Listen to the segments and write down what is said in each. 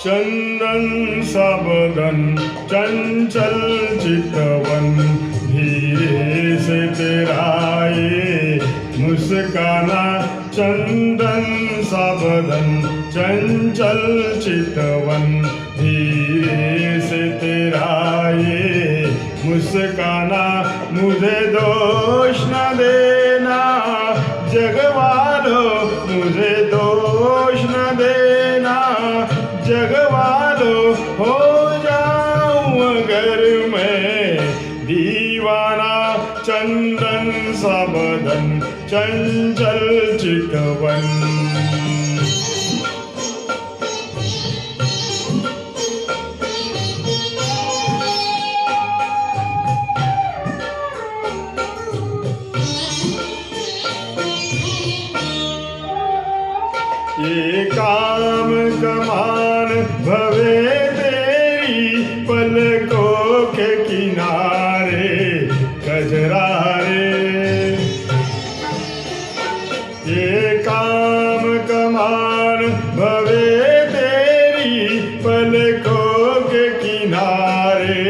चंदन सा बदन चंचल चितवन, धीरे से तेरा ये मुस्काना। चंदन सा बदन चंचल चितवन, धीरे से तेरा ये मुस्काना। मुझे दोष न देना जगवालो, मुझे दोष न देना जगवालो। हो जाऊं अगर मैं दीवाना, चंदन सा बदन चंचल चितवन। ये काम कमान भवे तेरी पलकों के किनारे कजरा रे। ये काम कमान भवे तेरी पलकों के किनारे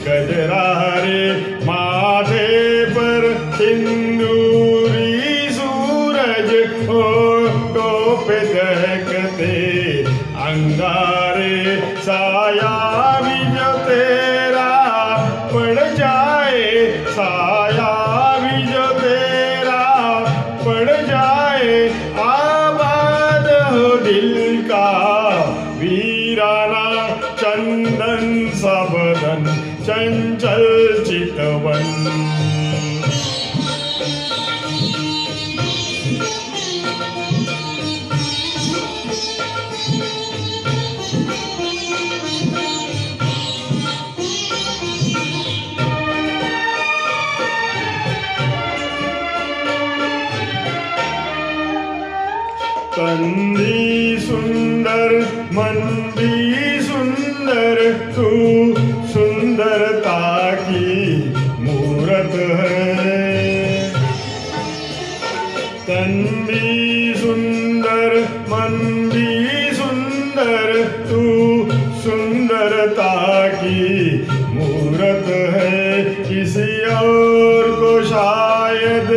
कजरा रे। माथे पर सिंदूरी सूरज होठों पे दहकते अंगारे। साया भी जो तेरा पड़ जाए, साया भी जो तेरा पड़ जाए। आबाद हो दिल का वीराना, चंदन सा बदन चंचल चितवन। तन भी सुंदर मन भी सुंदर, तू सुंदरता की मूरत है। तन भी सुंदर मन भी सुंदर, तू सुंदरता की मूरत है। किसी और को शायद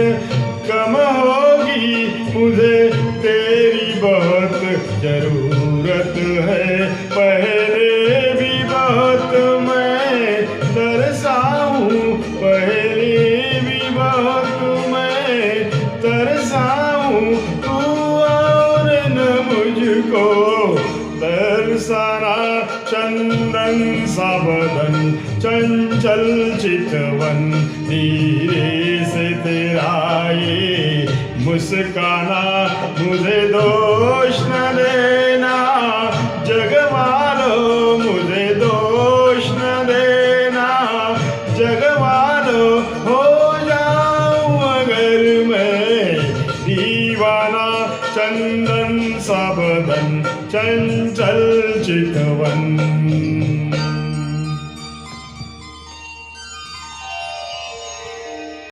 कम होगी, मुझे तेरी बहुत जरूरत है। पहले भी बहुत मैं तरसा हूँ, पहले भी बहुत मैं तरसा हूँ। तू और न मुझको तरसाना, चंदन सा बदन चंचल चितवन। धीरे से तेरा ये मुस्काना, मुझे दोष न देना जगवालो, मुझे दोष न देना जगवालो। हो जाऊं अगर मैं दीवाना, चंदन सा बदन चंचल चितवन।